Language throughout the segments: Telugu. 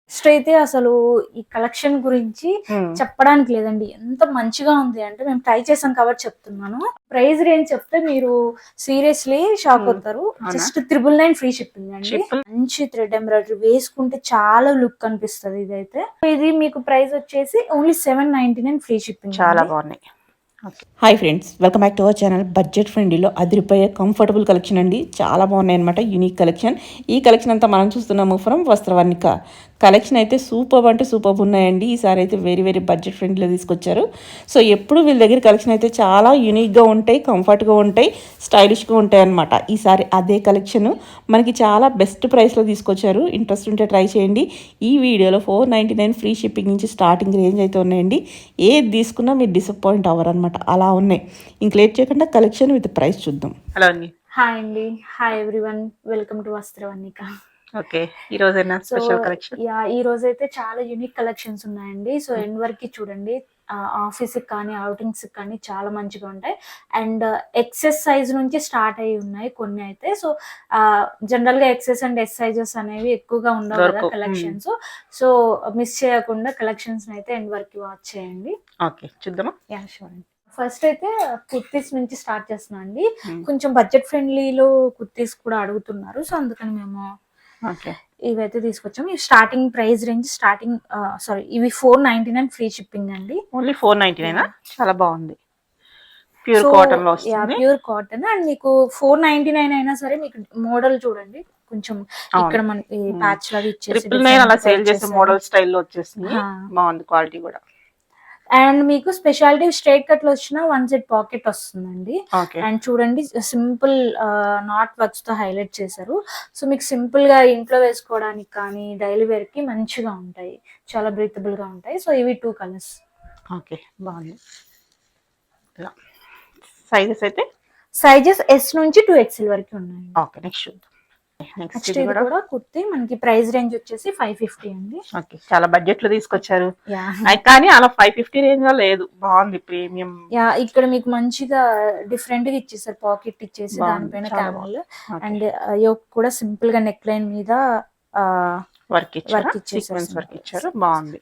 నెక్స్ట్ అయితే అసలు ఈ కలెక్షన్ గురించి హ్మ్. చెప్పడానికి లేదండి. ఎంత మంచిగా ఉంది అంటే మేము ట్రై చేసాం కాబట్టి చెప్తున్నాను. ప్రైస్ రేంజ్ చెప్తే మీరు సీరియస్‌లీ షాక్ హ్మ్. అవుతారు. అవునా? జస్ట్ 999 ఫ్రీ షిప్పింగ్ అండి. ట్రిపుల్ మంచి థ్రెడ్ ఎంబ్రాయిడరీ వేసుకుంటే చాలా లుక్ అనిపిస్తది ఇదైతే. ఇది మీకు ప్రైస్ వచ్చేసి ఓన్లీ 799 ఫ్రీ షిప్పింగ్ చాలా అండి. బాగున్నాయి. Hi friends, welcome back to our channel. Budget ఫ్రెండ్లీలో అదిరిపోయే కంఫర్టబుల్ కలెక్షన్ అండి. చాలా బాగున్నాయి అనమాట. Unique collection. ఈ కలెక్షన్ అంతా మనం చూస్తున్నాము ఫ్రమ్ వస్త్రవర్ణిక. కలెక్షన్ అయితే సూపర్ అంటే సూపర్ ఉన్నాయండి. ఈసారి అయితే వెరీ వెరీ బడ్జెట్ ఫ్రెండ్లీలో తీసుకొచ్చారు. సో ఎప్పుడు వీళ్ళ దగ్గర కలెక్షన్ అయితే చాలా యూనిక్గా ఉంటాయి, కంఫర్ట్గా ఉంటాయి, స్టైలిష్గా ఉంటాయి అనమాట. ఈసారి అదే కలెక్షన్ మనకి చాలా బెస్ట్ ప్రైస్లో తీసుకొచ్చారు. ఇంట్రెస్ట్ ఉంటే ట్రై చేయండి. ఈ వీడియోలో 499 ఫ్రీ షిప్పింగ్ నుంచి స్టార్టింగ్ రేంజ్ అయితే ఉన్నాయండి. ఏది తీసుకున్నా మీరు డిసప్పాయింట్ అవ్వరు అనమాట. అలా ఉన్నాయి. ఇంక లేట్ చేయకుండా కలెక్షన్ విత్ ప్రైస్ చూద్దాం. హలో అండి. హాయ్ అండి. Hi everyone. Welcome to Vastravarnika. Okay, ఈ రోజైనా స్పెషల్ కలెక్షన్. ఈ రోజైతే చాలా యూనిక్ కలెక్షన్స్ ఉన్నాయండి. సో ఎండ్ వరకు చూడండి. ఆఫీస్కి కానీ అవుటింగ్స్కి కానీ చాలా మంచిగా ఉంటాయి. అండ్ ఎక్సెస్ సైజ్ నుంచి స్టార్ట్ అయ్యి ఉన్నాయి కొన్ని అయితే. సో జనరల్గా ఎక్సెస్ అండ్ ఎస్ సైజెస్ అనేవి ఎక్కువగా ఉండవు కదా కలెక్షన్స్. సో మిస్ చేయకుండా కలెక్షన్స్ అయితే ఎండ్ వరకు వాచ్ చేయండి. ఓకే, చూద్దామా? యా షూర్ అండి. ఫస్ట్ అయితే కుర్తీస్ నుంచి స్టార్ట్ చేస్తున్నా అండి. కొంచెం బడ్జెట్ ఫ్రెండ్లీలో కుర్తీస్ కూడా అడుగుతున్నారు. సో అందుకని మేము ఇవైతే తీసుకొచ్చాము. ఈ స్టార్టింగ్ ప్రైస్ రేంజ్ ఇవి 499 ఫ్రీ షిప్పింగ్ అండి. ఓన్లీ 499. చాలా బాగుంది. ప్యూర్ కాటన్ లో వస్తుంది. Pure cotton. అండ్ మీకు 499 అయినా సరే మీకు మోడల్ చూడండి. కొంచెం ఇక్కడ మనకి ప్యాచ్ లాగా ఇచ్చేసి 999 అలా సేల్ చేసే మోడల్ స్టైల్లో వచ్చేసింది. బాగుంది క్వాలిటీ కూడా. అండ్ మీకు స్పెషాలిటీ స్ట్రైట్ కట్ లో వచ్చిన 1 సెట్ పాకెట్ వస్తుందండి. అండ్ చూడండి సింపుల్ నాట్ వర్క్స్ తో హైలైట్ చేశారు. సో మీకు సింపుల్ గా ఇంట్లో వేసుకోవడానికి కానీ డైలీ వేర్ కి మంచిగా ఉంటాయి. చాలా బ్రీతబుల్ గా ఉంటాయి. సో ఇవి 2 కలర్స్. ఓకే, బాగుంది. సైజెస్ అయితే సైజెస్ ఎస్ నుంచి 2XL వరకు ఉన్నాయి. ఓకే, నెక్స్ట్ ఇది కూడా కుర్తి మనకి ప్రైస్ రేంజ్ వచ్చేసి 550 అండి. ఓకే, చాలా బడ్జెట్ లో తీసుకొచ్చారు. కానీ అలా 550 రేంజ్ లో లేదు. బాగుంది, ప్రీమియం. ఇక్కడ మీకు మంచిగా డిఫరెంట్ గా ఇచ్చేసారు. పాకెట్ ఇచ్చేసి దానిపైన క్యామెల్ అండ్ యోక్ కూడా సింపుల్ గా నెక్ లైన్ మీద వర్క్ ఇచ్చారు. బాగుంది.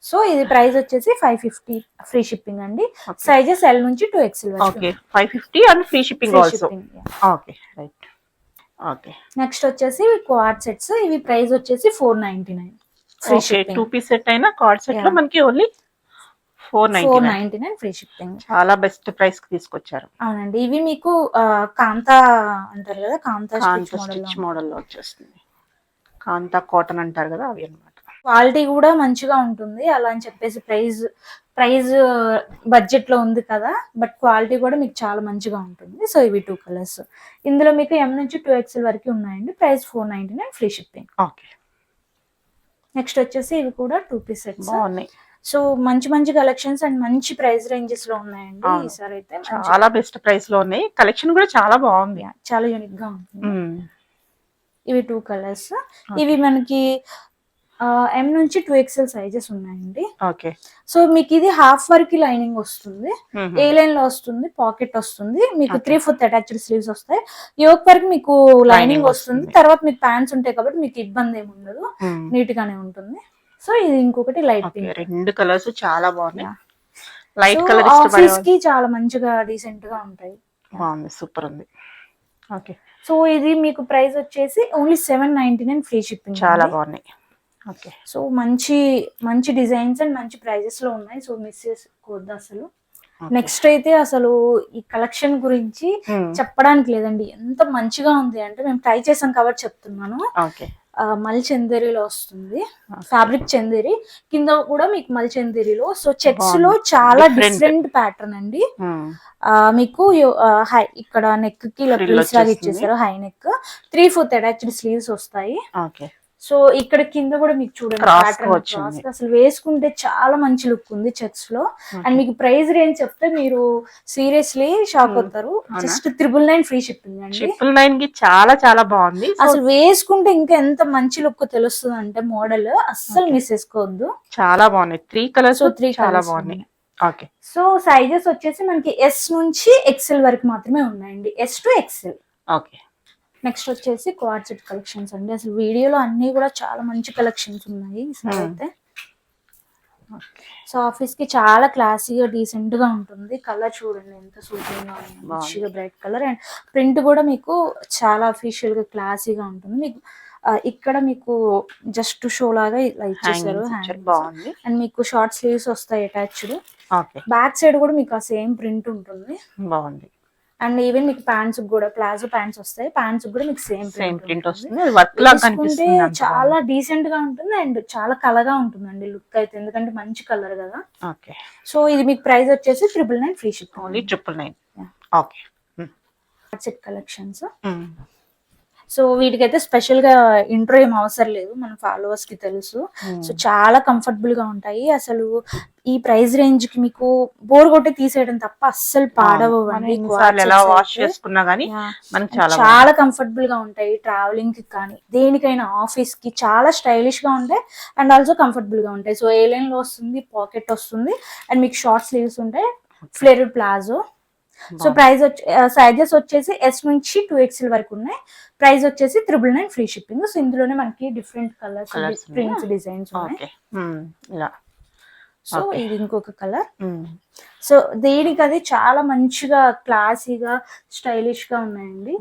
సో ఇది ప్రైస్ వచ్చేసి 550 ఫ్రీ షిప్పింగ్ అండి. సైజెస్ ఎల్ నుంచి 2XL వరకు. Okay, 550 and free shipping also. Okay, right. Okay, next వచ్చేసి క్వాడ్ సెట్స్. ఇవి ప్రైస్ వచ్చేసి 499 ఫ్రీ షిప్పింగ్. 2 పీస్ సెట్ అయినా క్వాడ్ సెట్ లో మనకి ఓన్లీ 499 ఫ్రీ షిప్పింగ్. చాలా బెస్ట్ ప్రైస్ కి తీసుకొచ్చారు. అవునండి. ఇవి మీకు కాంతా అంటారు కదా, కాంతా స్టిచ్ మోడల్ లో వచ్చేస్తుంది. కాంతా కాటన్ అంటారు కదా, అవి అన్నమాట. క్వాలిటీ కూడా మంచిగా ఉంటుంది. అలా అని చెప్పేసి ప్రైస్ బడ్జెట్ లో ఉంది కదా, బట్ క్వాలిటీ కూడా మీకు చాలా మంచిగా ఉంటుంది. సో ఇవి 2 కలర్స్. ఇందులో మీకు M నుంచి 2XL వరకు ఉన్నాయండి. Price 499 free shipping. Okay, next వచ్చేసి ఇవి కూడా 2 పీస్ సెట్స్. బాగున్నాయి. సో మంచి మంచి కలెక్షన్స్ అండ్ మంచి ప్రైస్ రేంజెస్ లో ఉన్నాయండి. ఈసారి అయితే చాలా బెస్ట్ ప్రైస్ లో ఉన్నాయి. కలెక్షన్ కూడా చాలా బాగుంది, చాలా యూనిక్ గా ఉంటుంది. ఇవి 2 కలర్స్. ఇవి మనకి M నుంచి 2XL సైజెస్ ఉన్నాయండి. ఓకే, సో మీకు ఇది హాఫ్ వరకు లైనింగ్ వస్తుంది. ఏ లైన్ లో వస్తుంది, పాకెట్ వస్తుంది. మీకు 3/4 అటాచ్డ్ స్లీవ్స్ వస్తాయి. యోక్ వరకు మీకు లైనింగ్ వస్తుంది. తర్వాత మీకు ప్యాంట్స్ ఉంటాయి కాబట్టి మీకు ఇబ్బంది ఏమి ఉండదు, నీట్ గానే ఉంటుంది. సో ఇది ఇంకొకటి లైట్ పింక్. 2 కలర్స్ చాలా బాగున్నాయి. లైట్ కలర్ ఆఫీస్ కి చాలా మంచిగా డీసెంట్ గా ఉంటాయి. బాగుంది, సూపర్ ఉంది. ఓకే, సో ఇది మీకు ప్రైస్ వచ్చేసి ఓన్లీ 799 ఫ్రీ షిప్పింగ్. చాలా బాగున్నాయి. ఓకే, సో మంచి మంచి డిజైన్స్ అండ్ మంచి ప్రైజెస్ లో ఉన్నాయి. సో మిస్ చేసుకోవద్దు అసలు. నెక్స్ట్ అయితే అసలు ఈ కలెక్షన్ గురించి చెప్పడానికి లేదండి. ఎంత మంచిగా ఉంది అంటే మేము ట్రై చేసాం కాబట్టి చెప్తున్నాను. మల్ చందేరిలో వస్తుంది. ఫ్యాబ్రిక్ చందేరి కింద కూడా మీకు మల్ చందేరిలో. సో చెక్స్ లో చాలా డిఫరెంట్ ప్యాటర్న్ అండి. మీకు ఇక్కడ నెక్ కి ప్లీస్ లాగా ఇచ్చేసారు. హై నెక్ 3/4 అటాచ్డ్ స్లీవ్స్ వస్తాయి. సో ఇక్కడ కింద కూడా మీకు చూడండి అసలు వేసుకుంటే చాలా మంచి లుక్ ఉంది చెక్స్ లో. అండ్ మీకు ప్రైస్ రేంజ్ చెప్తే మీరు సీరియస్లీ షాక్ అవుతారు. జస్ట్ 999 ఫ్రీ షిప్పింగ్ అండి. 999 కి చాలా చాలా బాగుంది. అసలు వేసుకుంటే ఇంకా ఎంత మంచి లుక్ తెలుస్తుంది అంటే మోడల్ అస్సలు మిస్ చేసుకోవద్దు. చాలా బాగున్నాయి. 3 కలర్స్ చాలా బాగున్నాయి. ఓకే, సో సైజెస్ వచ్చేసి మనకి S నుంచి XL వరకు మాత్రమే ఉన్నాయండి. S to XL. Okay, next వచ్చేసి క్వాడ్ సెట్ కలెక్షన్స్ అండి. అసలు వీడియోలో అన్ని కూడా చాలా మంచి కలెక్షన్స్ ఉన్నాయి ఈసారి అయితే. సో ఆఫీస్ కి చాలా క్లాసీగా డీసెంట్ గా ఉంటుంది. కలర్ చూడండి ఎంత సూపర్ గా ఉంది, మంచిగా బ్రైట్ కలర్. అండ్ ప్రింట్ కూడా మీకు చాలా అఫీషియల్ గా క్లాసీగా ఉంటుంది. మీకు ఇక్కడ మీకు జస్ట్ షో లాగా ఇలా ఇచ్చేసారు. అండ్ మీకు షార్ట్ స్లీవ్స్ వస్తాయి అటాచ్డ్. బ్యాక్ సైడ్ కూడా మీకు ఆ సేమ్ ప్రింట్ ఉంటుంది. బాగుంది. అండ్ ఈవెన్ మీకు ప్యాంట్స్ కూడా ప్లాజో ప్యాంట్స్ వస్తాయి. ప్యాంట్స్ కూడా మీకు సేమ్ ప్రింట్ వస్తుంది. వర్క్ లాగా కనిపిస్తుంది. చాలా డీసెంట్ గా ఉంటుంది అండ్ చాలా కలగా ఉంటుందండి లుక్ అయితే, ఎందుకంటే మంచి కలర్ కదా. ఓకే. సో ఇది మీకు ప్రైస్ వచ్చేసి 999 free ship. Only 999. Okay. Set collections. So వీటికైతే స్పెషల్ గా ఇంట్రో ఏం అవసరం లేదు, మన ఫాలోవర్స్ కి తెలుసు. సో చాలా కంఫర్టబుల్ గా ఉంటాయి. అసలు ఈ ప్రైస్ రేంజ్ కి మీకు బోర్ కొట్టి తీసేయడం తప్ప అస్సలు పాడవండి. చాలా కంఫర్టబుల్ గా ఉంటాయి ట్రావెలింగ్ కి కానీ దేనికైనా, ఆఫీస్ కి చాలా స్టైలిష్ గా ఉంటాయి అండ్ ఆల్సో కంఫర్టబుల్ గా ఉంటాయి. సో ఏ లైన్ లో వస్తుంది, పాకెట్ వస్తుంది అండ్ మీకు షార్ట్ స్లీవ్స్ ఉంటాయి, flared palazzo. So price sizes వచ్చేసి S నుంచి 2XL వరకు ఉన్నాయి. ప్రైస్ వచ్చేసి 999 ఫ్రీ షిప్పింగ్. సో ఇందులోనే మనకి డిఫరెంట్ కలర్స్, ప్రింట్స్, డిజైన్స్ ఉన్నాయి. సో ఇది ఇంకొక కలర్. సో దేనికి అది చాలా మంచిగా క్లాసీగా స్టైలిష్ గా ఉన్నాయండి.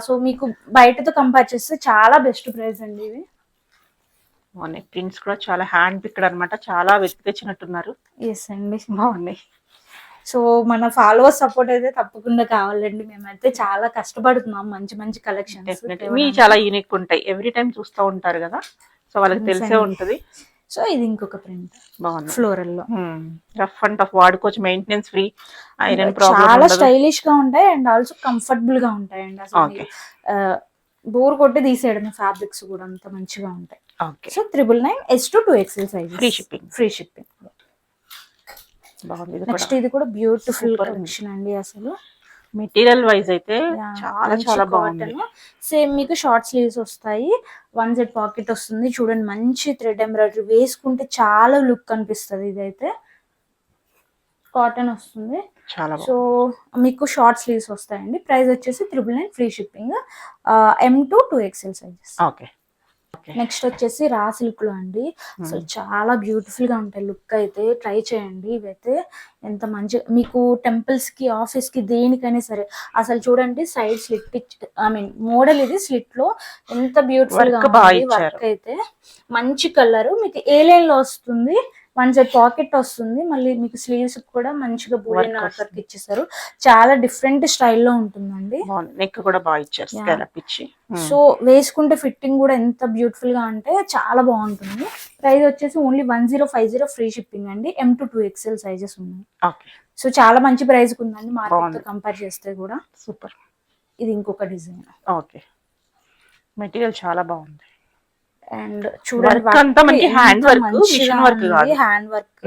సో మీకు బయటతో కంపేర్ చేస్తే చాలా బెస్ట్ ప్రైస్ అండి ఇవి. ప్రింట్స్ కూడా చాలా హ్యాండ్ పిక్డ్ అన్నమాట, చాలా వెతికి తెచ్చినట్టున్నారు. ఎస్ అండి, బాగున్నాయి. సో మన ఫాలోవర్స్ సపోర్ట్ అయితే తప్పకుండా కావాలండి. మేమైతే చాలా కష్టపడుతున్నాం మంచి మంచి కలెక్షన్స్. మీ చాలా యూనిక్ ఉంటాయి, ఎవ్రీ టైం చూస్తూ ఉంటారు కదా, సో వాళ్ళకి తెలిసే ఉంటది. సో ఇది ఇంకొక ప్రింట్ బాగుంది, ఫ్లోరల్ లో. రఫ్ అండ్ టఫ్ వాడుకోవచ్చు, మెయింటెనెన్స్ ఫ్రీ, ఐరన్ ప్రాబ్లం చాలా స్టైలిష్ గా ఉంటాయి అండ్ ఆల్సో కంఫర్టబుల్ గా ఉంటాయండి. అసలు బోర్ కొట్టి తీసేయడం, ఫ్యాబ్రిక్స్ కూడా అంత మంచిగా ఉంటాయి. So 999 S to 2XL size free shipping. Next ఇది కూడా బ్యూటిఫుల్ కలెక్షన్ అండి. అసలు మెటీరియల్ వైజ్ అయితే చాలా చాలా బాగుంది. సేమ్ మీకు షార్ట్ స్లీవ్స్ వస్తాయి, 1 సెట్ పాకెట్ వస్తుంది. చూడండి మంచి థ్రెడ్ ఎంబ్రాయిడరీ, వేసుకుంటే చాలా లుక్ అనిపిస్తుంది. ఇదైతే కాటన్ వస్తుంది. సో మీకు షార్ట్ స్లీవ్స్ వస్తాయండి. ప్రైస్ వచ్చేసి 999 free shipping. M to 2XL sizes. Okay. Next వచ్చేసి రా సిల్క్ లో అండి. అసలు చాలా బ్యూటిఫుల్ గా ఉంటాయి. లుక్ అయితే ట్రై చేయండి. ఇవైతే ఎంత మంచి మీకు టెంపుల్స్ కి, ఆఫీస్ కి, దేనికైనా సరే. అసలు చూడండి side slit, I mean model ఇది స్లిట్ లో ఎంత బ్యూటిఫుల్ గా ఉంది. వర్క్ అయితే మంచి కలర్, మీకు ఏ లైన్ లో వస్తుంది, 1 సెట్ పాకెట్ వస్తుంది. మళ్ళీ మీకు స్లీవ్స్ కూడా మంచిగా బూలియన్ వర్క్ ఇచ్చేసారు. చాలా డిఫరెంట్ స్టైల్లో ఉంటుందండి. నెక్ కూడా బాగా ఇచ్చారు, స్కాలప్ ఇచ్చి. సో వేసుకుంటే ఫిట్టింగ్ కూడా ఎంత బ్యూటిఫుల్ గా అంటే చాలా బాగుంటుంది. ప్రైస్ వచ్చేసి ఓన్లీ 1050 ఫ్రీ షిప్పింగ్ అండి. M to 2XL సైజెస్ ఉన్నాయి. సో చాలా మంచి ప్రైస్ ఉందండి మార్కెట్ తో కంపేర్ చేస్తే కూడా. సూపర్. ఇది ఇంకొక డిజైన్. ఓకే, మెటీరియల్ చాలా బాగుంది. అండ్ చూడండి హ్యాండ్ వర్క్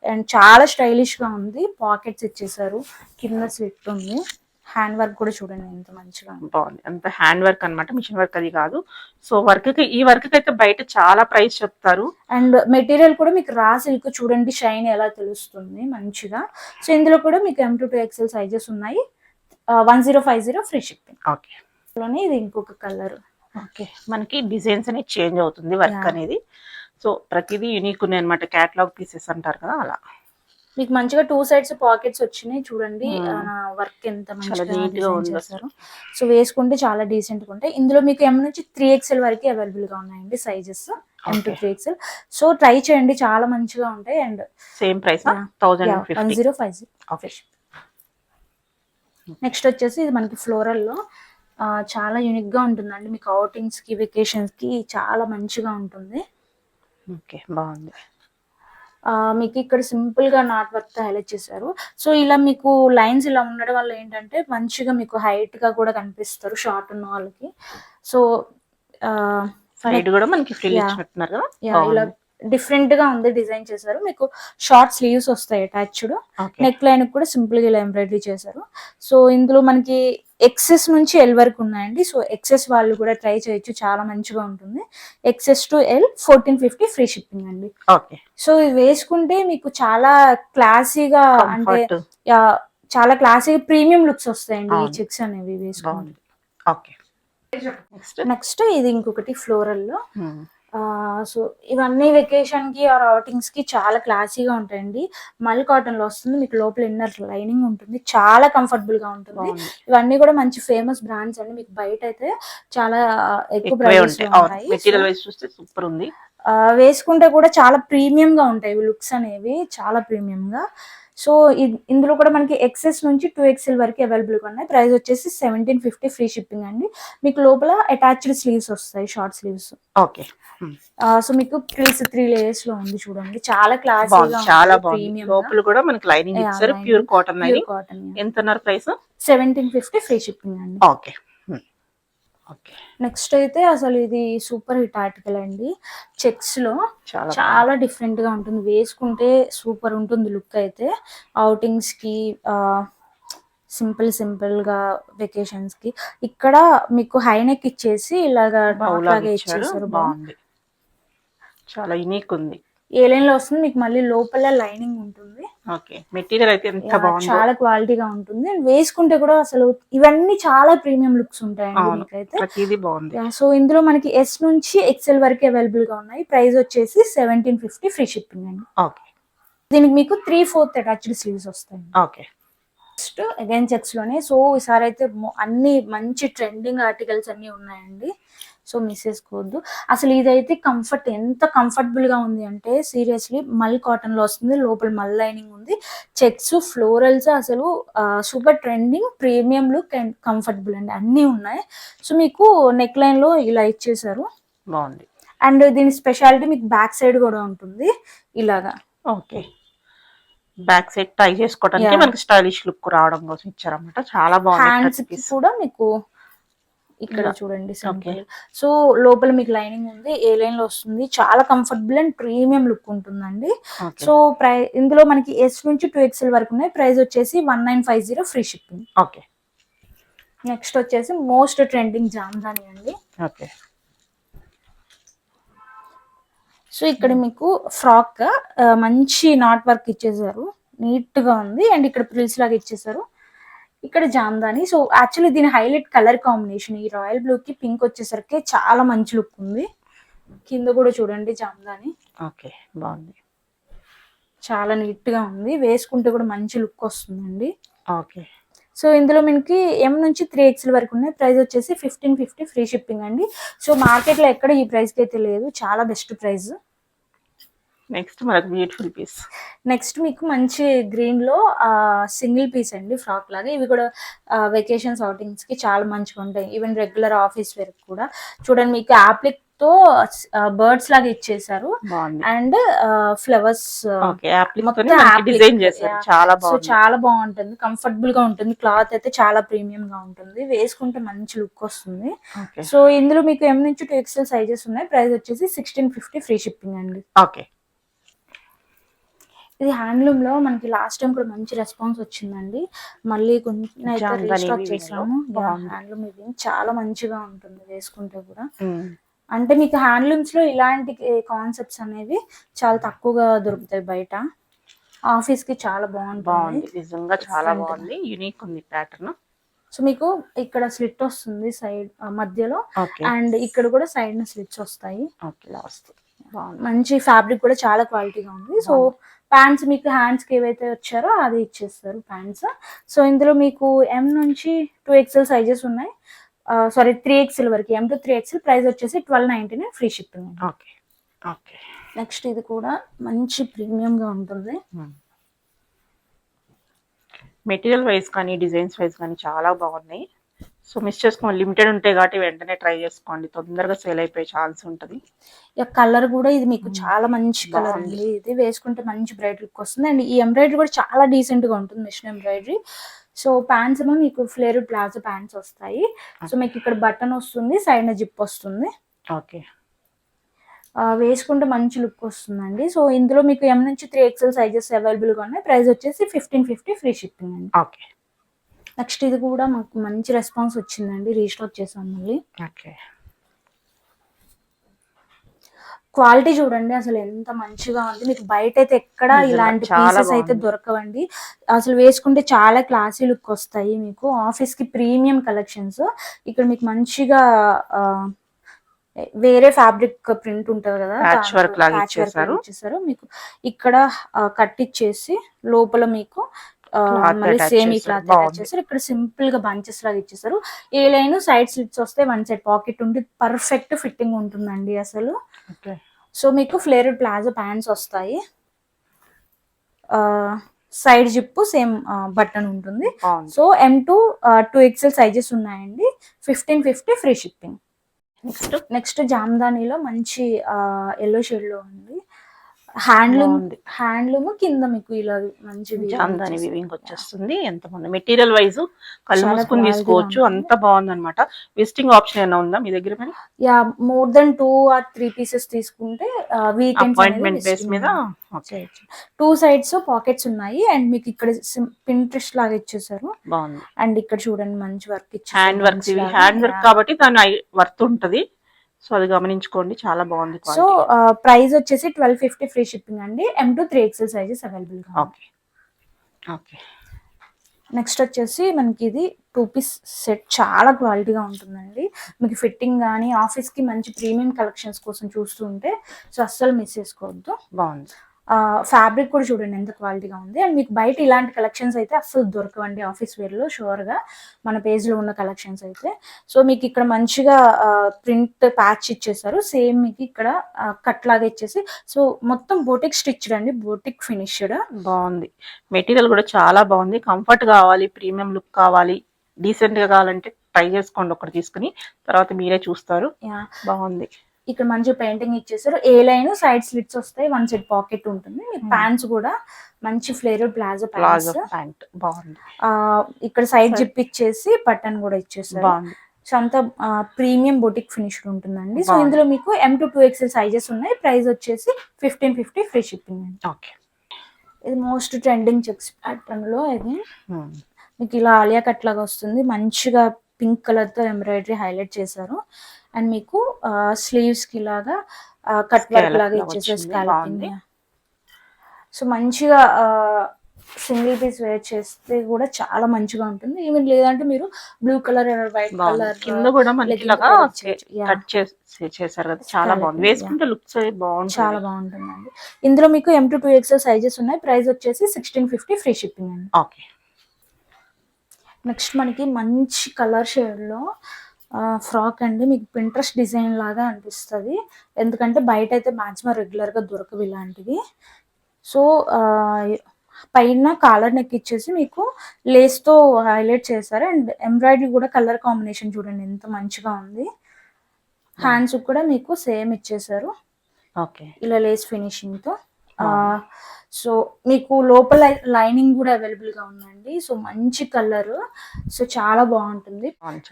అండ్ చాలా స్టైలిష్ గా ఉంది. పాకెట్స్ ఇచ్చేసారు, కింద స్లిట్ ఉంది. హ్యాండ్ వర్క్ కూడా చూడండి ఎంత మంచిగా బాగుంది. అంత హ్యాండ్ వర్క్ అన్నమాట, మిషన్ వర్క్ అది కాదు. సో వర్క్ కి, ఈ వర్క్ కి అయితే బయట చాలా ప్రైస్ చెప్తారు. అండ్ మెటీరియల్ కూడా మీకు రా సిల్క్ చూడండి, షైన్ ఎలా తెలుస్తుంది మంచిగా. సో ఇందులో కూడా మీకు M to 2XL సైజెస్ ఉన్నాయి. 1050 ఫ్రీ షిప్పింగ్. ఓకే. ఇది ఇంకొక కలర్. ఓకే, మనకి డిజైన్స్ అనేది చేంజ్ అవుతుంది, వర్క్ అనేది. సో ప్రతిదీ యూనిక్ ఉన్నాయి అనమాట, క్యాటలాగ్ పీసెస్ అంటారు కదా అలా. మీకు మంచిగా 2 సైడ్స్ పాకెట్స్ వచ్చినాయి. చూడండి వర్క్ ఎంత మంచిగా చేశారు. సో వేసుకుంటే చాలా డీసెంట్ గా ఉంటాయి. ఇందులో మీకు M నుంచి 3XL వరకు అవైలబుల్ గా ఉన్నాయండి sizes, M to 3XL. So try చేయండి, చాలా మంచిగా ఉంటాయి. And same price 1050. నెక్స్ట్ వచ్చేసి ఇది మనకి ఫ్లోరల్ లో చాలా యూనిక్ గా ఉంటుందండి. మీకు అవుటింగ్స్ కి, వెకేషన్స్ కి చాలా మంచిగా ఉంటుంది. ఓకే, బాగుంది. మీకు ఇక్కడ సింపుల్ గా నాట్ వర్క్ తో హైలైట్ చేశారు. సో ఇలా మీకు లైన్స్ ఇలా ఉండడం వల్ల ఏంటంటే మంచిగా మీకు హైట్ గా కూడా కనిపిస్తారు షార్ట్ ఉన్న వాళ్ళకి. సో సైడ్ కూడా మనకి ఫ్రిల్ ఇచ్చినట్టున్నారు కదా, ఇలా డిఫరెంట్ గా ఉంది డిజైన్ చేశారు. మీకు షార్ట్ స్లీవ్స్ వస్తాయి అటాచ్డ్. నెక్ లైన్ కూడా సింపుల్ గా ఇలా ఎంబ్రాయిడరీ చేశారు. సో ఇందులో మనకి XS నుంచి L వరకు ఉన్నాయండి. సో XS వాళ్ళు కూడా ట్రై చేయొచ్చు, చాలా మంచిగా ఉంటుంది. XS to L 1450 free shipping అండి. ఓకే. సో ఇది వేసుకుంటే మీకు చాలా క్లాసీగా, అంటే చాలా క్లాసిక్ ప్రీమియం లుక్స్ వస్తాయండి ఈ అవును. చెక్స్ అనేవి వేసుకుంటే. బాగుంది. ఓకే. నెక్స్ట్. నెక్స్ట్ ఇది ఇంకొకటి ఫ్లోరల్ లో. సో ఇవన్నీ వెకేషన్ కి ఆర్ అవుటింగ్స్ కి చాలా క్లాసీగా ఉంటాయండి. మల్ కాటన్ లో వస్తుంది, మీకు లోపల ఇన్నర్ లైనింగ్ ఉంటుంది, చాలా కంఫర్టబుల్ గా ఉంటుంది. బాగుంది. ఇవన్నీ కూడా మంచి ఫేమస్ బ్రాండ్స్ అండి, మీకు బయట అయితే చాలా ఎక్కువ ఎక్కువే ప్రైజెస్ ఉంటాయి. లో అవును, ఉంటాయి. మెటీరియల్ వైజ్ చూస్తే సూపర్ ఉంది. వేసుకుంటే కూడా చాలా ప్రీమియం గా ఉంటాయి లుక్స్ అనేవి, చాలా ప్రీమియం గా. సో ఇందులో కూడా మనకి ఎక్సెస్ నుంచి 2XL వరకు అవైలబుల్ గా ఉన్నాయి. ప్రైస్ వచ్చేసి 1750 ఫ్రీ షిప్పింగ్ అండి. మీకు లోపల అటాచ్డ్ స్లీవ్స్ వస్తాయి, షార్ట్ స్లీవ్స్. ఓకే. సో మీకు ఫ్రిల్స్ 3 లేయర్స్ లో ఉంది చూడండి, చాలా బాగుంది, క్లాసీగా చాలా ఉంది, బాగుంది. ప్రీమియం గా. లోపల కూడా మనకి లైనింగ్ ఇచ్చారు, pure cotton pure lining. Cotton. ఎంత అన్నారు ప్రైస్? 1750 ఫ్రీ షిప్పింగ్ అండి. ఓకే. ఓకే. నెక్స్ట్ అయితే అసలు ఇది సూపర్ హిట్ ఆర్టికల్ అండి, చెక్స్ లో చాలా చాలా డిఫరెంట్ గా ఉంటుంది, వేసుకుంటే సూపర్ ఉంటుంది లుక్ అయితే. అవుటింగ్స్ కి సింపుల్ గా, వెకేషన్స్ కి. ఇక్కడ మీకు హైనెక్ ఇచ్చేసి ఇలాగా నాట్ లాగా ఇచ్చేసారు. బాగుంది, చాలా యూనిక్ ఉంది. ఏ లైన్ లో వస్తుంది, మీకు మళ్ళీ లోపల లైనింగ్ ఉంటుంది. ఓకే. మెటీరియల్ అయితే ఎంత బాగుంది, చాలా క్వాలిటీగా ఉంటుంది. అండ్ వేసుకుంటే కూడా అసలు ఇవన్నీ చాలా ప్రీమియం లుక్స్ ఉంటాయండి మీకైతే. ప్రతిదీ బాగుంది. సో ఇందులో మనకి S నుంచి XL వరకు అవైలబుల్ గా ఉన్నాయి. ప్రైస్ వచ్చేసి 1750 ఫ్రీ షిప్పింగ్ అండి. ఓకే. దీనికి మీకు 3/4 అటాచ్డ్ స్లీవ్స్ వస్తాయి. ఓకే. నెక్స్ట్ అగైన్ చెక్స్ లోనే. సో ఈసారి అయితే అన్ని మంచి ట్రెండింగ్ ఆర్టికల్స్ అన్ని ఉన్నాయండి, సో మిస్ చేసుకోవద్దు. అసలు ఇదైతే ఎంత కంఫర్టబుల్ గా ఉంది అంటే సీరియస్లీ, మల్ కాటన్ లో వస్తుంది, లోపల మల్ లైనింగ్ ఉంది, చెక్స్ ఫ్లోరల్స్, అసలు super trending, premium look and comfortable అండి, అన్నీ ఉన్నాయి. సో మీకు నెక్ లైన్ లో ఇలా ఇచ్చేసారు, బాగుంది. అండ్ దీని స్పెషాలిటీ మీకు బ్యాక్ సైడ్ కూడా ఉంటుంది ఇలాగా. ఓకే. బ్యాక్ సైడ్ టై చేసుకోవడానికి మనకి స్టైలిష్ లుక్ రావడం కోసం ఇచ్చారన్నమాట. చాలా బాగుంది. హ్యాండ్స్ కి కూడా మీకు ఇక్కడ చూడండి సింపుల్. సో లోపల మీకు లైనింగ్ ఉంది, ఏ లైన్ లో వస్తుంది, చాలా కంఫర్టబుల్ అండ్ ప్రీమియం లుక్ ఉంటుందండి. సో ఇందులో మనకి S నుంచి 2XL వరకు ఉన్నాయి. ప్రైస్ వచ్చేసి 1950 ఫ్రీ షిప్పింగ్. ఓకే. నెక్స్ట్ వచ్చేసి మోస్ట్ ట్రెండింగ్ జామ్దాని అండి. ఓకే. సో ఇక్కడ మీకు ఫ్రాక్ మంచి నాట్ వర్క్ ఇచ్చేసారు, నీట్ గా ఉంది. అండ్ ఇక్కడ ప్రిల్స్ లాగా ఇచ్చేసారు, ఇక్కడ జామ్దాని. సో యాక్చువల్లీ దీని హైలైట్ కలర్ కాంబినేషన్, ఈ రాయల్ బ్లూ కి పింక్ వచ్చేసరికి చాలా మంచి లుక్ ఉంది. కింద కూడా చూడండి జామ్దాని. ఓకే, బాగుంది, చాలా నీట్ గా ఉంది, వేసుకుంటే కూడా మంచి లుక్ వస్తుందండి. ఓకే. సో ఇందులో మనకి M నుంచి 3XL వరకు ఉన్నాయి. ప్రైస్ వచ్చేసి 1550 ఫ్రీ షిప్పింగ్ అండి. సో మార్కెట్ లో ఎక్కడ ఈ ప్రైస్ కి అయితే లేదు, చాలా బెస్ట్ ప్రైస్. నెక్స్ట్ మనకు బ్యూటిఫుల్ పీస్. నెక్స్ట్ మీకు మంచి గ్రీన్ లో సింగిల్ పీస్ అండి, ఫ్రాక్ లాగా. ఇవి కూడా వెకేషన్స్ అవుటింగ్స్ కి చాలా మంచిగా ఉంటాయి, ఈవెన్ రెగ్యులర్ ఆఫీస్ వేర్ కూడా. చూడండి మీకు యాప్లిక్ తో బర్డ్స్ లాగా ఇచ్చేసారు, అండ్ ఫ్లవర్స్ చాలా బాగుంటుంది, కంఫర్టబుల్ గా ఉంటుంది. క్లాత్ అయితే చాలా ప్రీమియం గా ఉంటుంది, వేసుకుంటే మంచి లుక్ వస్తుంది. సో ఇందులో మీకు M నుంచి 2XL సైజెస్ ఉన్నాయి. ప్రైస్ వచ్చేసి 1650 ఫ్రీ షిప్పింగ్ అండి. ఓకే. ఇది హ్యాండ్లూమ్ లో మనకి లాస్ట్ టైం కూడా మంచి రెస్పాన్స్ వచ్చిందండి, మళ్ళీ కొంచెం అయితే రీస్టాక్ చేసాము. హ్యాండ్లూమ్ ఇది చాలా మంచిగా ఉంటుంది, వేసుకుంటే కూడా. అంటే మీకు హ్యాండ్లూమ్స్ లో ఇలాంటి కాన్సెప్ట్స్ అనేవి చాలా తక్కువగా దొరుకుతాయి బయట. ఆఫీస్ కి చాలా బాగుంటుంది, నిజంగా చాలా బాగుంది, యూనిక్ ఉంది ప్యాటర్న్. సో మీకు ఇక్కడ స్లిట్ వస్తుంది సైడ్ మధ్యలో, అండ్ ఇక్కడ కూడా సైడ్ స్లిట్స్ వస్తాయి. మంచి ఫ్యాబ్రిక్ కూడా చాలా క్వాలిటీగా ఉంది. సో ప్యాంట్స్ మీకు హ్యాండ్స్ కి ఏవైతే వచ్చారో అది ఇచ్చేస్తారు ప్యాంట్స్. సో ఇందులో మీకు M నుంచి 2XL సైజెస్ ఉన్నాయి, సారీ 3XL వరకు, M to 3XL. ప్రైస్ వచ్చేసి 1299 free shipping. Okay. Okay. Next ఇది కూడా మంచి ప్రీమియం గా ఉంటుంది, మెటీరియల్ వైజ్ కానీ డిజైన్స్ వైజ్ కానీ చాలా బాగున్నాయి. సో మిస్ చేసుకోండి, లిమిటెడ్ ఉంటాయి కాబట్టి వెంటనే ట్రై చేసుకోండి, తొందరగా సేల్ అయిపోయే ఛాన్స్ ఉంటుంది. కలర్ కూడా ఇది మీకు చాలా మంచి కలర్ అండి, ఇది వేసుకుంటే మంచి బ్రైట్ లుక్ వస్తుంది. అండ్ ఈ ఎంబ్రాయిడరీ కూడా చాలా డీసెంట్ గా ఉంటుంది, మిషన్ ఎంబ్రాయిడరీ. సో ప్యాంట్స్ ఏమో మీకు ఫ్లేర్ ప్లాజో ప్యాంట్స్ వస్తాయి. సో మీకు ఇక్కడ బటన్ వస్తుంది, సైడ్ జిప్ వస్తుంది. ఓకే. వేసుకుంటే మంచి లుక్ వస్తుందండి. సో ఇందులో మీకు M నుంచి 3XL సైజెస్ అవైలబుల్ గా ఉన్నాయి. ప్రైస్ వచ్చేసి 1550 ఫ్రీ షిప్పింగ్ అండి. ఓకే. నెక్స్ట్ ఇది కూడా మాకు మంచి రెస్పాన్స్ వచ్చిందండి, రీస్టాక్ చేసాం మళ్ళీ. క్వాలిటీ చూడండి అసలు ఎంత మంచిగా ఉంది. మీకు బయట అయితే ఎక్కడ నిజంగా ఇలాంటి చాలా పీసెస్ అయితే బాగుంది. దొరకవండి. అసలు వేసుకుంటే చాలా క్లాసీ లుక్ వస్తాయి మీకు. ఆఫీస్ కి ప్రీమియం కలెక్షన్స్. ఇక్కడ మీకు మంచిగా వేరే ఫ్యాబ్రిక్ ప్రింట్ ఉంటది కదా, ప్యాచ్ దాంట్లో వర్క్ లాగా ప్యాచ్ వర్క్ లాగా ఇచ్చేసారు. ఇచ్చేసారు. మీకు ఇక్కడ కట్ ఇచ్చేసి లోపల మీకు క్లాత్ మళ్ళీ అటాచ్ సేమ్ ఈ చేశారు. క్లాత్ అటాచ్ బాగుంది. చేస్తారు. ఇక్కడ సింపుల్ గా బంచెస్ లాగా ఇచ్చేసారు. ఏ లైన్ సైడ్ స్లిట్స్ వస్తే వన్ సైడ్ పాకెట్ ఉండి పర్ఫెక్ట్ ఫిట్టింగ్ ఉంటుందండి అసలు. ఓకే. సో మీకు ఫ్లేర్డ్ ప్లాజో ప్యాంట్స్ వస్తాయి. సైడ్ జిప్ సేమ్ బటన్ ఉంటుంది. బాగుంది. సో M2 2XL సైజెస్ ఉన్నాయండి. 1550 ఫ్రీ షిప్పింగ్. నెక్స్ట్ జామ్దానిలో మంచి ఎల్లో షేడ్ లో ఉంది. హ్యాండ్లూమ్ కింద మీకు ఇలా మంచి జామ్దాని వివింగ్ వచ్చేస్తుంది. ఎంత బాగుంది. మెటీరియల్ వైజ్ కళ్ళు మూసుకుని తీసుకోవచ్చు. అంత బాగుంది అనమాట. విజిటింగ్ ఆప్షన్ ఏమైనా ఉందా మీ దగ్గర? మరి yeah, more than 2 or 3 pieces తీసుకుంటే వీకెండ్స్ అపాయింట్మెంట్ బేస్ మీద 2 సైడ్స్ పాకెట్స్ ఉన్నాయి. అండ్ మీకు ఇక్కడ పింట్రెస్ట్ లాగా ఇచ్చేసారు. బాగుంది. అండ్ ఇక్కడ చూడండి మంచి వర్క్ ఇచ్చేసారు. హ్యాండ్ వర్క్, హ్యాండ్ వర్క్ కాబట్టి దాని వర్త్ ఉంటది. సో అది గమనించుకోండి. చాలా బాగుంది. సో ప్రైస్ వచ్చేసి 1250 ఫ్రీ షిప్పింగ్ అండి. M2 3XL సైజెస్ అవైలబుల్ గా. Okay okay. నెక్స్ట్ వచ్చేసి మనకి ఇది 2 పీస్ సెట్. చాలా క్వాలిటీగా ఉంటుందండి. మీకు ఫిట్టింగ్ కానీ ఆఫీస్ కి మంచి ప్రీమియం కలెక్షన్స్ కోసం చూస్తుంటే సో అస్సలు మిస్ చేసుకోవద్దు. బాగుంది. ఫ్యాబ్రిక్ కూడా చూడండి ఎంత క్వాలిటీగా ఉంది. అండ్ మీకు బయట ఇలాంటి కలెక్షన్స్ అయితే అస్సలు దొరకవండి ఆఫీస్ వేర్ లో, షూర్ గా మన పేజ్ లో ఉన్న కలెక్షన్స్ అయితే. సో మీకు ఇక్కడ మంచిగా ప్రింట్ ప్యాచ్ ఇచ్చేసారు. సేమ్ మీకు ఇక్కడ కట్ లాగా ఇచ్చేసి సో మొత్తం బోటిక్ స్టిచ్డ్ అండి, బోటిక్ ఫినిష్డ్. బాగుంది. మెటీరియల్ కూడా చాలా బాగుంది. కంఫర్ట్ కావాలి, ప్రీమియం లుక్ కావాలి, డీసెంట్ గా కావాలంటే ట్రై చేసుకోండి ఒకటి తీసుకుని, తర్వాత మీరే చూస్తారు. బాగుంది. ఇక్కడ మంచి పెయింటింగ్ ఇచ్చేసారు. ఏ లైన్ సైడ్ స్లిట్స్ వస్తాయి, వన్ సైడ్ పాకెట్ ఉంటుంది. ప్యాంట్స్ కూడా మంచి ఫ్లేర్డ్ ప్లాజో ప్యాంట్ బాగుంది. ఇక్కడ సైడ్ జిప్ ఇచ్చేసి బటన్ కూడా ఇచ్చేసారు. బాగుంది. సో అంత ప్రీమియం బొటిక్ ఫినిష్డ్ ఉంటుందండి. సో ఇందులో మీకు M2 2XL సైజెస్ ఉన్నాయి. ప్రైస్ వచ్చేసి 1550 ఫ్రీ షిప్పింగ్ అండి. ఓకే. ఇది మోస్ట్ ట్రెండింగ్ చెక్స్ ప్యాటర్న్ లో ఇది మీకు ఇలా ఆలియా కట్ లాగా వస్తుంది. మంచిగా పింక్ కలర్ తో ఎంబ్రాయిడరీ హైలైట్ చేశారు. అండ్ మీకు స్లీవ్స్ కి లాగా కట్ వర్క్ లాగా ఇచ్చేసారు స్కాలపింగ్. సో మంచిగా సింగిల్ పీస్ వేర్ చేస్తే కూడా చాలా మంచిగా ఉంటుంది. ఈవెన్ లేదంటే మీరు బ్లూ కలర్ వైట్ కలర్ కింద కూడా మనకి ఇలాగా కట్ చేశారు కదా, చాలా బాగుంది. వేసుకుంటే లుక్స్ బాగుంది, చాలా బాగుంటుందండి. ఇందులో మీకు M2 2XL సైజెస్ ఉన్నాయి. ప్రైస్ వచ్చేసి 1650 ఫ్రీ షిప్పింగ్ అండి. ఓకే. నెక్స్ట్ మనకి మంచి కలర్ షేడ్ లో ఫ్రాక్ అండి. మీకు పింట్రెస్ట్ డిజైన్ లాగా అనిపిస్తుంది, ఎందుకంటే బయట అయితే మాక్సిమం రెగ్యులర్ గా దొరకవు ఇలాంటివి. సో పైన కాలర్ నెక్ ఇచ్చేసి మీకు లేస్ తో హైలైట్ చేశారు. అండ్ ఎంబ్రాయిడరీ కూడా కలర్ కాంబినేషన్ చూడండి ఎంత మంచిగా ఉంది. హ్యాండ్స్ కూడా మీకు సేమ్ ఇచ్చేసారు ఇలా లేస్ ఫినిషింగ్ తో. సో మీకు లోపల లైనింగ్ కూడా అవైలబుల్ గా ఉందండి. సో మంచి కలర్, సో చాలా బాగుంటుంది.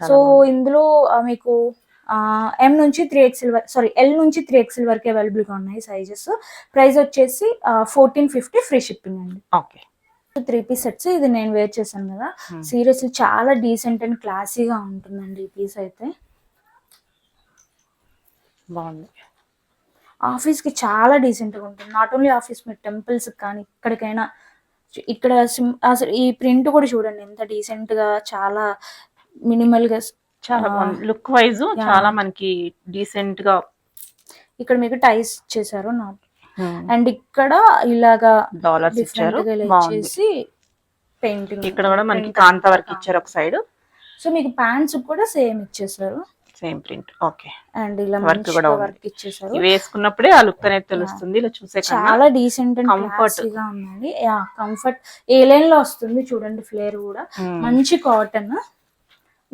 సో ఇందులో మీకు M నుంచి 3XL L నుంచి 3XL వరకు అవైలబుల్ గా ఉన్నాయి సైజెస్. ప్రైస్ వచ్చేసి 1450 ఫ్రీ షిప్పింగ్ అండి. ఓకే. 3 piece sets. ఇది నేను వేర్ చేశాను కదా, సీరియస్లీ చాలా డీసెంట్ అండ్ క్లాసీగా ఉంటుందండి ఈ పీస్ అయితే. బాగుంది. ఆఫీస్ కి చాలా డీసెంట్ గా ఉంటుంది. నాట్ ఓన్లీ ఆఫీస్, మీరు టెంపుల్స్ కానీ ఇక్కడికైనా. ఇక్కడ అసలు ఈ ప్రింట్ కూడా చూడండి ఎంత డీసెంట్ గా, చాలా మినిమల్ గా, చాలా బాగుంది. లుక్ వైజ్ చాలా మనకి డీసెంట్ గా. ఇక్కడ మీకు టైస్ చేశారు నాట్, అండ్ ఇక్కడ ఇలాగా డాలర్స్ ఇచ్చారు. ఇచ్చేసి పెయింటింగ్. ఇక్కడ కూడా మనకి కాంత వర్క్ ఇచ్చారు ఒక సైడ్. సో మీకు ప్యాంట్స్ కూడా సేమ్ ఇచ్చేసారు, సేమ్ ప్రింట్. ఓకే. అండ్ ఇలా వర్క్ కూడా వర్క్ ఇచ్చేసారు. వేసుకున్నప్పుడే ఆ లుక్ అనేది తెలుస్తుంది. ఇలా చూసే చాలా డీసెంట్ అండ్ కంఫర్ట్ గా ఉందండి. కంఫర్ట్ ఏ లైన్ లో వస్తుంది చూడండి. ఫ్లేర్ కూడా మంచి కాటన్.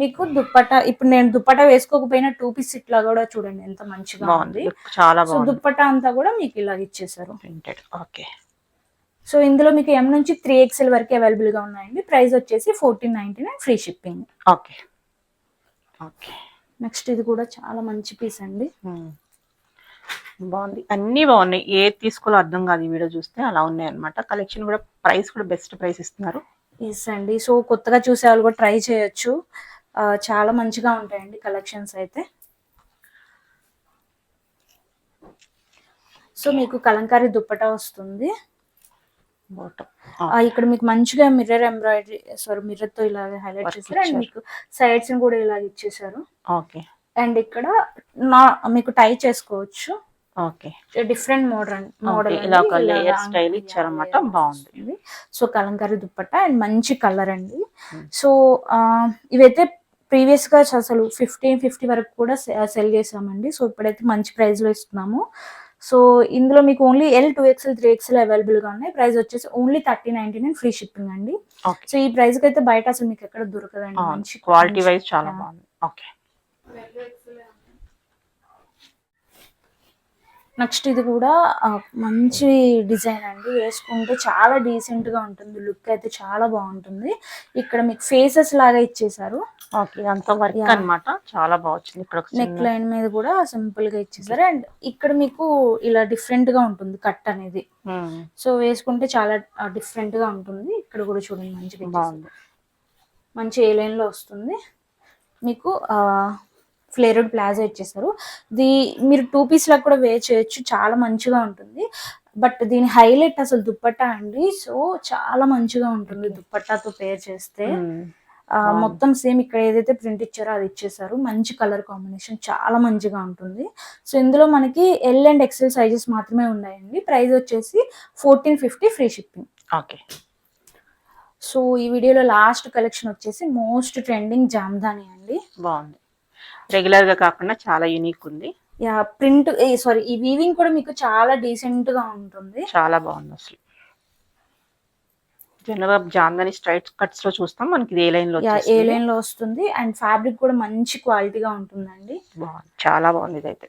మీకు దుప్పటా, ఇప్పుడు నేను దుప్పటా వేసుకోకపోయినా 2 పీస్ ఇట్లా కూడా చూడండి ఎంత మంచిగా ఉంది. చాలా సో దుప్పటా అంతా కూడా మీకు ఇలా ఇచ్చేసారు. ఓకే. సో ఇందులో మీకు M నుంచి 3XL వరకు అవైలబుల్ గా ఉన్నాయండి. ప్రైస్ వచ్చేసి 1499 free shipping. Okay. Okay. Next ఇది కూడా చాలా మంచి పీస్ అండి. బాగుంది. అన్ని బాగున్నాయి. ఏది తీసుకోవాలో అర్థం కాదు ఈ వీడియో చూస్తే, అలా ఉన్నాయి అనమాట. కలెక్షన్ కూడా ప్రైస్ కూడా బెస్ట్ ప్రైస్ ఇస్తున్నారు. ఎస్ అండి. సో కొత్తగా చూసే వాళ్ళు కూడా ట్రై చేయొచ్చు. చాలా మంచిగా ఉంటాయండి కలెక్షన్స్ అయితే. సో మీకు కలంకారీ దుప్పటా వస్తుంది. బాటమ్. ఇక్కడ మీకు మంచిగా మిర్రర్ ఎంబ్రాయిడరీ మిర్రర్ తో ఇలా హైలైట్ Work చేశారు. అండ్ ఇచ్చారు. మీకు సైడ్స్ కూడా ఇలా ఇచ్చేసారు. ఓకే. అండ్ ఇక్కడ మీకు టై చేసుకోవచ్చు. ఓకే. డిఫరెంట్ మోడల్ ఇలా ఒక లేయర్ స్టైల్ ఇచ్చారన్నమాట. బాగుంది. సో కలంకారీ దుప్పట్టా అండ్ మంచి కలర్ అండి. సో ఇవైతే ప్రీవియస్ గా అసలు 50 వరకు కూడా సెల్ చేసామండి. సో ఇప్పుడైతే మంచి ప్రైస్ లో ఇస్తున్నాము. సో ఇందులో మీకు only L 2XL 3XL available గా ఉన్నాయి. ప్రైస్ వచ్చేసి ఓన్లీ 3099 ఫ్రీ షిప్పింగ్ అండి. సో ఈ ప్రైస్ కి అయితే బయట అసలు మీకు ఎక్కడ దొరకదండి. మంచి క్వాలిటీ వైజ్ చాలా బాగుంది. ఓకే. నెక్స్ట్ ఇది కూడా మంచి డిజైన్ అండి. వేసుకుంటే చాలా డీసెంట్ గా ఉంటుంది. లుక్ అయితే చాలా బాగుంటుంది. ఇక్కడ మీకు ఫేసెస్ లాగా ఇచ్చేసారు. ఓకే. అంత వర్క్ అన్నమాట. చాలా బాగుంది. ఇక్కడ నెక్ లైన్ మీద కూడా సింపుల్ గా ఇచ్చేసారు. అండ్ ఇక్కడ మీకు ఇలా డిఫరెంట్ గా ఉంటుంది కట్ అనేది. సో వేసుకుంటే చాలా డిఫరెంట్ గా ఉంటుంది. ఇక్కడ కూడా చూడండి మంచిగా బాగుంది. మంచి ఏ లైన్ లో వస్తుంది. మీకు ఫ్లేర్డ్ ప్లాజో ఇచ్చేసారు. మీరు 2 పీస్ లాగా కూడా వేర్ చేయొచ్చు. చాలా మంచిగా ఉంటుంది. బట్ దీని హైలైట్ అసలు దుప్పట్టా అండి. సో చాలా మంచిగా ఉంటుంది దుప్పట్టాతో పేర్ చేస్తే. మొత్తం సేమ్ ఇక్కడ ఏదైతే ప్రింట్ ఇచ్చారో అది ఇచ్చేసారు. మంచి కలర్ కాంబినేషన్ చాలా మంచిగా ఉంటుంది. సో ఇందులో మనకి L అండ్ XL సైజెస్ మాత్రమే ఉన్నాయండి. ప్రైస్ వచ్చేసి 1450 ఫ్రీ షిప్పింగ్. ఓకే. సో ఈ వీడియోలో లాస్ట్ కలెక్షన్ వచ్చేసి మోస్ట్ ట్రెండింగ్ జామ్దాని అండి. బాగుంది. రెగ్యులర్ గా కాకుండా చాలా యూనిక్ ఉంది. ప్రింట్ ఈ వీవింగ్ కూడా మీకు చాలా డీసెంట్ గా ఉంటుంది. చాలా బాగుంది. అసలు జనరల్గా జామ్దాని స్ట్రైట్ కట్స్ లో చూస్తాం. మనకి ఏ లైన్ లో వస్తుంది. అండ్ ఫ్యాబ్రిక్ కూడా మంచి క్వాలిటీగా ఉంటుందండి. బాగుంది. చాలా బాగుంది ఇదైతే.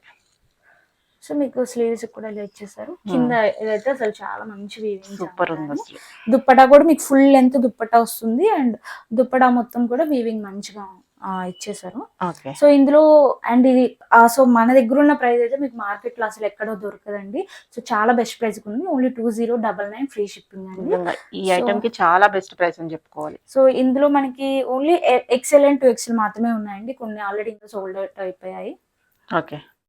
సో మీకు స్లీవ్స్ కూడా ఇలా ఇచ్చేసారు. కింద ఇదైతే అసలు చాలా మంచి వీవింగ్. సూపర్ ఉంది అసలు. దుప్పటా కూడా మీకు ఫుల్ లెంత్ దుప్పటా వస్తుంది. అండ్ దుప్పటా మొత్తం కూడా వీవింగ్ మంచిగా ఇచ్చేసారు. సో ఇందులో అండ్ ఇది సో మన దగ్గర ఉన్న ప్రైస్ అయితే మీకు మార్కెట్ లో అసలు ఎక్కడో దొరకదండి. సో చాలా బెస్ట్ ప్రైస్ ఉంది. ఓన్లీ 2099 ఫ్రీ షిప్పింగ్ అండి. ఈ ఐటమ్ కి చాలా బెస్ట్ ప్రైస్ అని చెప్పుకోవాలి. సో ఇందులో మనకి ఓన్లీ XL అండ్ 2XL మాత్రమే ఉన్నాయండి. కొన్ని ఆల్రెడీ ఇంకా సోల్డ్ అవుట్ అయిపోయాయి. ఓకే.